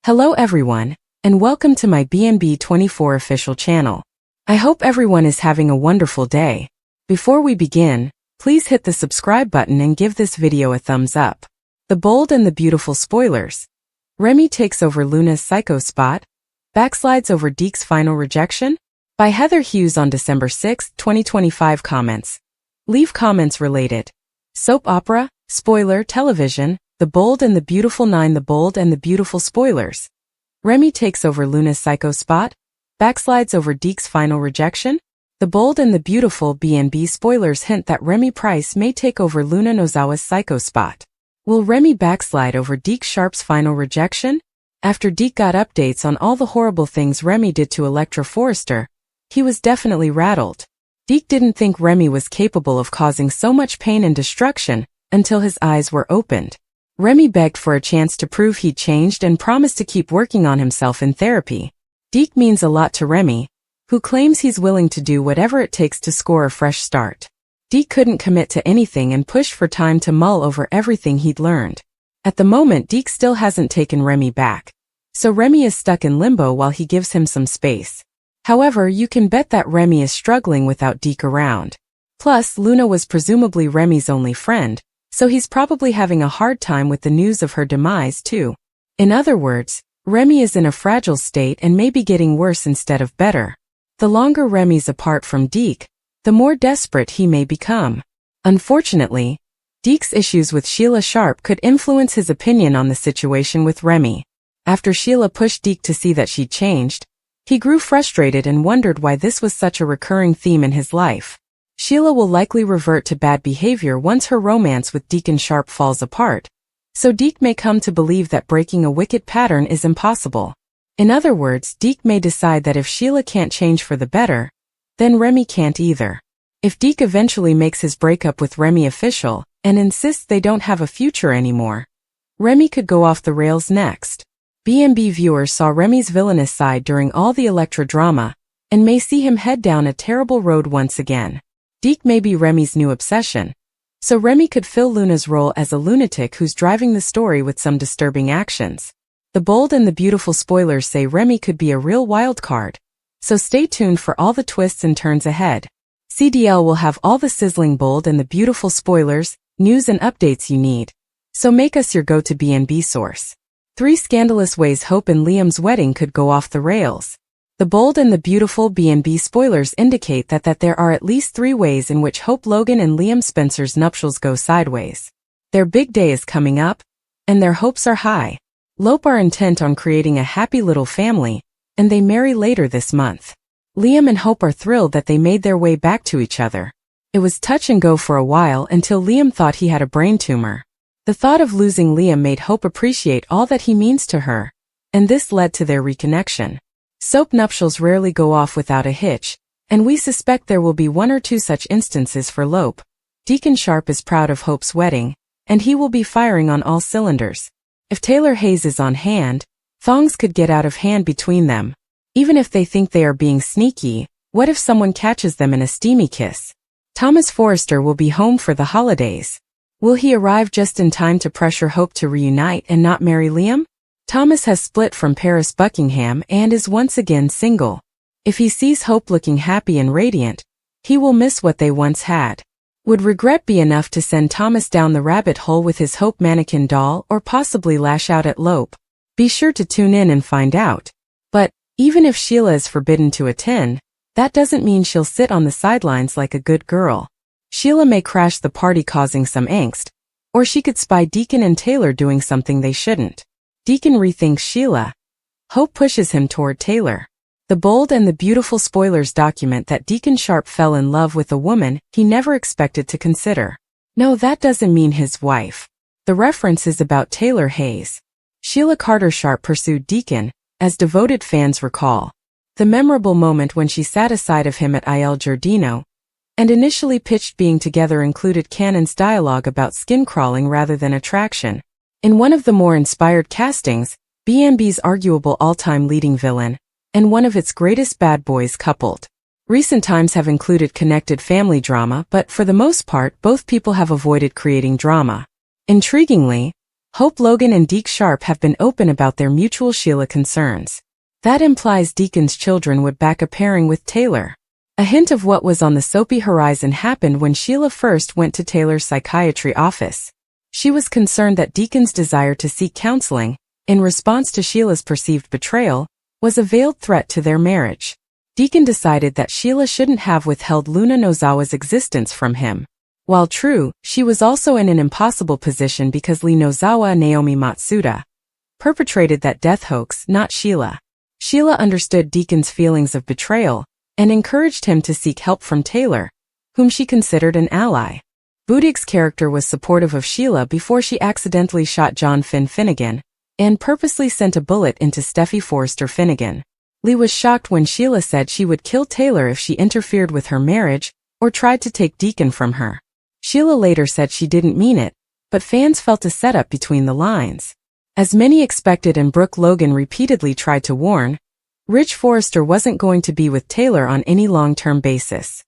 Hello everyone, and welcome to my BNB24 official channel. I hope everyone is having a wonderful day. Before we begin, please hit the subscribe button and give this video a thumbs up. The Bold and the Beautiful spoilers. Remy takes over Luna's psycho spot. Backslides over Deke's final rejection? By Heather Hughes on December 6, 2025. Comments. Leave comments related. Soap opera, spoiler, television, The Bold and the Beautiful 9. The Bold and the Beautiful spoilers. Remy takes over Luna's psycho spot. Backslides over Deke's final rejection. The Bold and the Beautiful BNB spoilers hint that Remy Price may take over Luna Nozawa's psycho spot. Will Remy backslide over Deke Sharp's final rejection? After Deke got updates on all the horrible things Remy did to Electra Forrester, he was definitely rattled. Deke didn't think Remy was capable of causing so much pain and destruction until his eyes were opened. Remy begged for a chance to prove he'd changed and promised to keep working on himself in therapy. Deke means a lot to Remy, who claims he's willing to do whatever it takes to score a fresh start. Deke couldn't commit to anything and pushed for time to mull over everything he'd learned. At the moment, Deke still hasn't taken Remy back, so Remy is stuck in limbo while he gives him some space. However, you can bet that Remy is struggling without Deke around. Plus, Luna was presumably Remy's only friend, so he's probably having a hard time with the news of her demise too. In other words, Remy is in a fragile state and may be getting worse instead of better. The longer Remy's apart from Deke, the more desperate he may become. Unfortunately, Deke's issues with Sheila Sharp could influence his opinion on the situation with Remy. After Sheila pushed Deke to see that she'd changed, he grew frustrated and wondered why this was such a recurring theme in his life. Sheila will likely revert to bad behavior once her romance with Deacon Sharp falls apart, so Deke may come to believe that breaking a wicked pattern is impossible. In other words, Deke may decide that if Sheila can't change for the better, then Remy can't either. If Deke eventually makes his breakup with Remy official and insists they don't have a future anymore, Remy could go off the rails next. BNB viewers saw Remy's villainous side during all the Electra drama and may see him head down a terrible road once again. Deke may be Remy's new obsession, so Remy could fill Luna's role as a lunatic who's driving the story with some disturbing actions. The Bold and the Beautiful spoilers say Remy could be a real wild card, so stay tuned for all the twists and turns ahead. CDL will have all the sizzling Bold and the Beautiful spoilers, news and updates you need, so make us your go-to BNB source. 3 scandalous ways Hope and Liam's wedding could go off the rails. The Bold and the Beautiful BNB spoilers indicate that there are at least 3 ways in which Hope Logan and Liam Spencer's nuptials go sideways. Their big day is coming up, and their hopes are high. Lope are intent on creating a happy little family, and they marry later this month. Liam and Hope are thrilled that they made their way back to each other. It was touch and go for a while until Liam thought he had a brain tumor. The thought of losing Liam made Hope appreciate all that he means to her, and this led to their reconnection. Soap nuptials rarely go off without a hitch, and we suspect there will be 1 or 2 such instances for Lope. Deacon Sharp is proud of Hope's wedding, and he will be firing on all cylinders. If Taylor Hayes is on hand, thongs could get out of hand between them. Even if they think they are being sneaky, what if someone catches them in a steamy kiss? Thomas Forrester will be home for the holidays. Will he arrive just in time to pressure Hope to reunite and not marry Liam? Thomas has split from Paris Buckingham and is once again single. If he sees Hope looking happy and radiant, he will miss what they once had. Would regret be enough to send Thomas down the rabbit hole with his Hope mannequin doll or possibly lash out at Lope? Be sure to tune in and find out. But, even if Sheila is forbidden to attend, that doesn't mean she'll sit on the sidelines like a good girl. Sheila may crash the party causing some angst, or she could spy Deacon and Taylor doing something they shouldn't. Deacon rethinks Sheila. Hope pushes him toward Taylor. The Bold and the Beautiful spoilers document that Deacon Sharp fell in love with a woman he never expected to consider. No, that doesn't mean his wife. The reference is about Taylor Hayes. Sheila Carter Sharp pursued Deacon, as devoted fans recall. The memorable moment when she sat aside of him at Il Giardino, and initially pitched being together included Cannon's dialogue about skin crawling rather than attraction. In one of the more inspired castings, BNB's arguable all-time leading villain, and one of its greatest bad boys coupled. Recent times have included connected family drama, but for the most part both people have avoided creating drama. Intriguingly, Hope Logan and Deke Sharp have been open about their mutual Sheila concerns. That implies Deacon's children would back a pairing with Taylor. A hint of what was on the soapy horizon happened when Sheila first went to Taylor's psychiatry office. She was concerned that Deacon's desire to seek counseling, in response to Sheila's perceived betrayal, was a veiled threat to their marriage. Deacon decided that Sheila shouldn't have withheld Luna Nozawa's existence from him. While true, she was also in an impossible position because Lee Nozawa and Naomi Matsuda perpetrated that death hoax, not Sheila. Sheila understood Deacon's feelings of betrayal and encouraged him to seek help from Taylor, whom she considered an ally. Budig's character was supportive of Sheila before she accidentally shot John Finn Finnegan and purposely sent a bullet into Steffy Forrester Finnegan. Lee was shocked when Sheila said she would kill Taylor if she interfered with her marriage or tried to take Deacon from her. Sheila later said she didn't mean it, but fans felt a setup between the lines. As many expected and Brooke Logan repeatedly tried to warn, Rich Forrester wasn't going to be with Taylor on any long-term basis.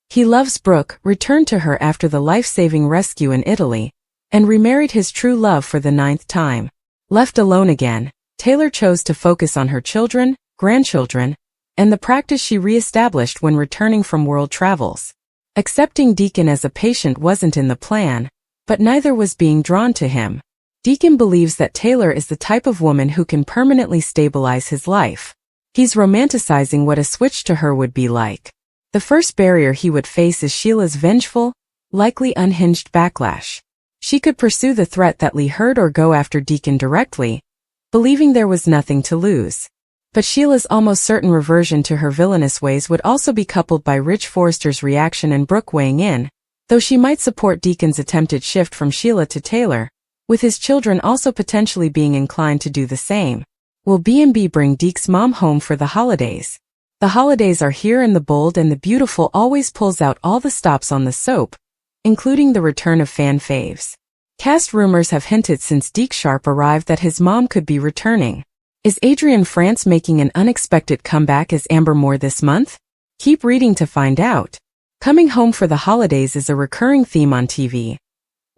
He loves Brooke, returned to her after the life-saving rescue in Italy, and remarried his true love for the 9th time. Left alone again, Taylor chose to focus on her children, grandchildren, and the practice she re-established when returning from world travels. Accepting Deacon as a patient wasn't in the plan, but neither was being drawn to him. Deacon believes that Taylor is the type of woman who can permanently stabilize his life. He's romanticizing what a switch to her would be like. The first barrier he would face is Sheila's vengeful, likely unhinged backlash. She could pursue the threat that Lee heard or go after Deacon directly, believing there was nothing to lose. But Sheila's almost certain reversion to her villainous ways would also be coupled by Rich Forrester's reaction and Brooke weighing in, though she might support Deacon's attempted shift from Sheila to Taylor, with his children also potentially being inclined to do the same. Will B&B bring Deke's mom home for the holidays? The holidays are here and the bold and the beautiful always pulls out all the stops on the soap, including the return of fan faves. Cast rumors have hinted since Deke Sharp arrived that his mom could be returning. Is Adrienne France making an unexpected comeback as Amber Moore this month? Keep reading to find out. Coming home for the holidays is a recurring theme on TV.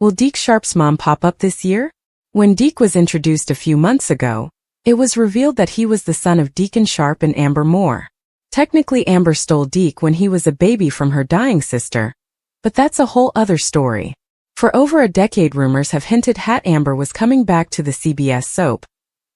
Will Deke Sharp's mom pop up this year? When Deke was introduced a few months ago, it was revealed that he was the son of Deacon Sharp and Amber Moore. Technically, Amber stole Deke when he was a baby from her dying sister, but that's a whole other story. For over a decade, rumors have hinted Hat Amber was coming back to the CBS soap.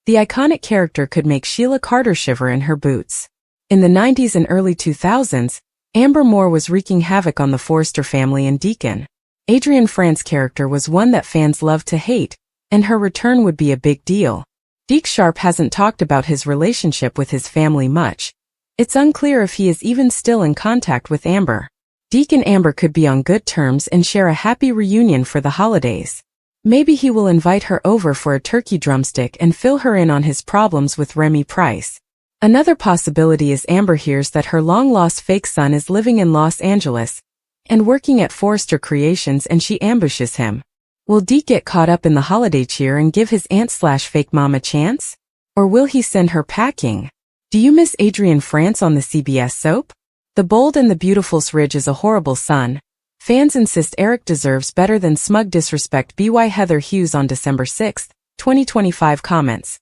The iconic character could make Sheila Carter shiver in her boots. In the 90s and early 2000s, Amber Moore was wreaking havoc on the Forrester family and Deacon. Adrienne France's character was one that fans loved to hate, and her return would be a big deal. Deke Sharp hasn't talked about his relationship with his family much. It's unclear if he is even still in contact with Amber. Deke and Amber could be on good terms and share a happy reunion for the holidays. Maybe he will invite her over for a turkey drumstick and fill her in on his problems with Remy Price. Another possibility is Amber hears that her long-lost fake son is living in Los Angeles and working at Forrester Creations, and she ambushes him. Will Deke get caught up in the holiday cheer and give his aunt/fake mom a chance? Or will he send her packing? Do you miss Adrienne France on the CBS soap? The Bold and the Beautiful's Ridge is a horrible son. Fans insist Eric deserves better than smug disrespect. BY Heather Hughes on December 6, 2025 comments.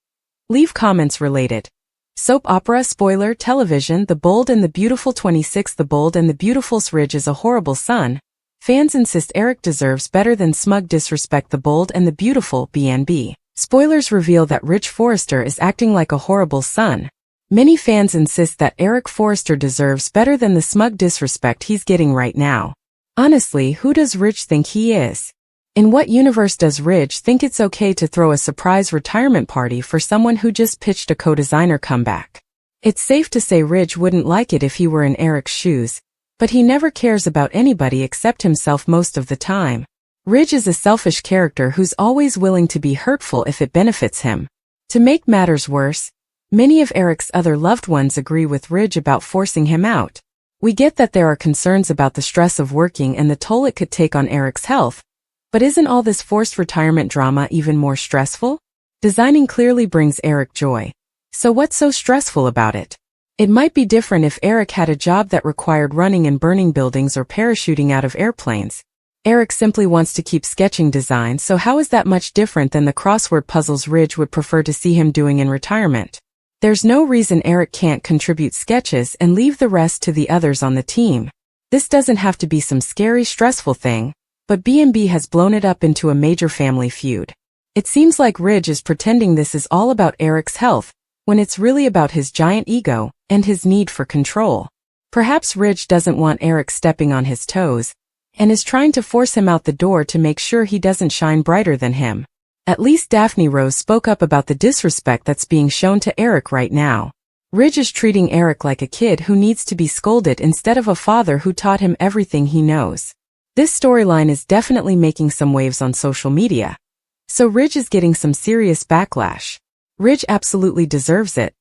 Leave comments related. Soap opera spoiler television. The Bold and the Beautiful 26. The Bold and the Beautiful's Ridge is a horrible son. Fans insist Eric deserves better than smug disrespect. The Bold and the Beautiful BNB. Spoilers reveal that Rich Forrester is acting like a horrible son. Many fans insist that Eric Forrester deserves better than the smug disrespect he's getting right now. Honestly, who does Rich think he is? In what universe does Rich think it's okay to throw a surprise retirement party for someone who just pitched a co-designer comeback? It's safe to say Rich wouldn't like it if he were in Eric's shoes, but he never cares about anybody except himself most of the time. Ridge is a selfish character who's always willing to be hurtful if it benefits him. To make matters worse, many of Eric's other loved ones agree with Ridge about forcing him out. We get that there are concerns about the stress of working and the toll it could take on Eric's health, but isn't all this forced retirement drama even more stressful? Designing clearly brings Eric joy. So what's so stressful about it? It might be different if Eric had a job that required running in burning buildings or parachuting out of airplanes. Eric simply wants to keep sketching designs, so how is that much different than the crossword puzzles Ridge would prefer to see him doing in retirement? There's no reason Eric can't contribute sketches and leave the rest to the others on the team. This doesn't have to be some scary, stressful thing, but B&B has blown it up into a major family feud. It seems like Ridge is pretending this is all about Eric's health, when it's really about his giant ego and his need for control. Perhaps Ridge doesn't want Eric stepping on his toes, and is trying to force him out the door to make sure he doesn't shine brighter than him. At least Daphne Rose spoke up about the disrespect that's being shown to Eric right now. Ridge is treating Eric like a kid who needs to be scolded instead of a father who taught him everything he knows. This storyline is definitely making some waves on social media, so Ridge is getting some serious backlash. Ridge absolutely deserves it,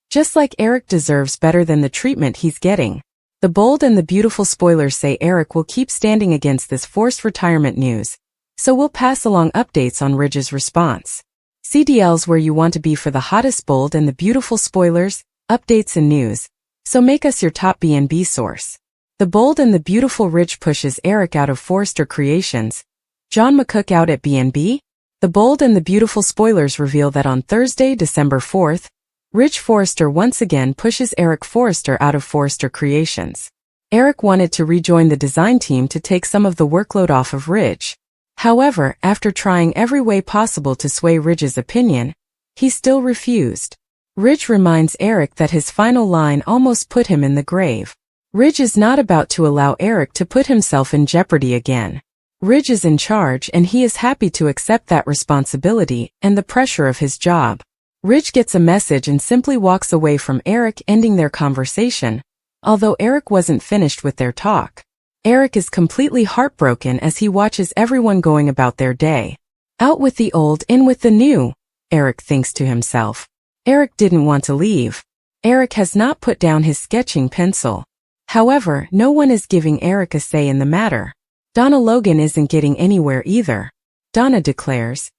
just like Eric deserves better than the treatment he's getting. The bold and the beautiful spoilers say Eric will keep standing against this forced retirement news, so we'll pass along updates on Ridge's response. CDL's where you want to be for the hottest bold and the beautiful spoilers, updates and news, so make us your top B&B source. The bold and the beautiful Ridge pushes Eric out of Forrester Creations. John McCook out at B&B? The bold and the beautiful spoilers reveal that on Thursday, December 4th, Ridge Forrester once again pushes Eric Forrester out of Forrester Creations. Eric wanted to rejoin the design team to take some of the workload off of Ridge. However, after trying every way possible to sway Ridge's opinion, he still refused. Ridge reminds Eric that his final line almost put him in the grave. Ridge is not about to allow Eric to put himself in jeopardy again. Ridge is in charge and he is happy to accept that responsibility and the pressure of his job. Ridge gets a message and simply walks away from Eric, ending their conversation, although Eric wasn't finished with their talk. Eric is completely heartbroken as he watches everyone going about their day. Out with the old, in with the new, Eric thinks to himself. Eric didn't want to leave. Eric has not put down his sketching pencil. However, no one is giving Eric a say in the matter. Donna Logan isn't getting anywhere either. Donna declares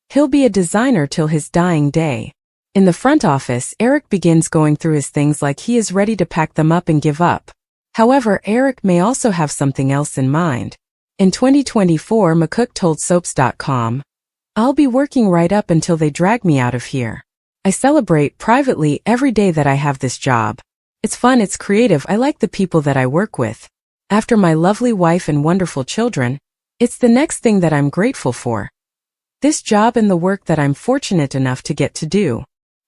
he'll be a designer till his dying day. In the front office, Eric begins going through his things like he is ready to pack them up and give up. However, Eric may also have something else in mind. In 2024, McCook told Soaps.com, "I'll be working right up until they drag me out of here. I celebrate privately every day that I have this job. It's fun, it's creative, I like the people that I work with. After my lovely wife and wonderful children, it's the next thing that I'm grateful for. This job and the work that I'm fortunate enough to get to do."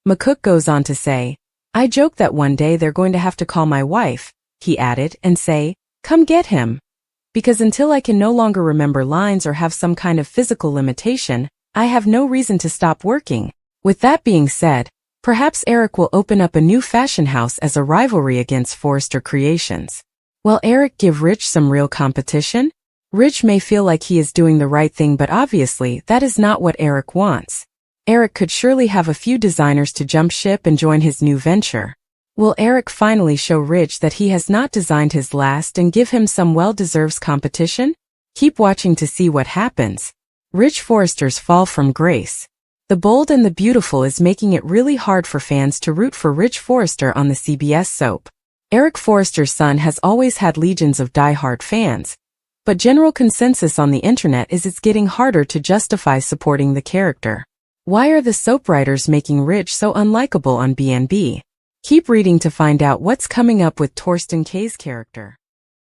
McCook goes on to say, "I joke that one day they're going to have to call my wife," he added, "and say, 'Come get him.' Because until I can no longer remember lines or have some kind of physical limitation, I have no reason to stop working." With that being said, perhaps Eric will open up a new fashion house as a rivalry against Forrester Creations. Will Eric give Ridge some real competition? Ridge may feel like he is doing the right thing, but obviously that is not what Eric wants. Eric could surely have a few designers to jump ship and join his new venture. Will Eric finally show Ridge that he has not designed his last and give him some well-deserved competition? Keep watching to see what happens. Ridge Forrester's fall from grace. The Bold and the Beautiful is making it really hard for fans to root for Ridge Forrester on the CBS soap. Eric Forrester's son has always had legions of die-hard fans, but general consensus on the internet is it's getting harder to justify supporting the character. Why are the soap writers making Ridge so unlikable on B&B? Keep reading to find out what's coming up with Torsten K's character.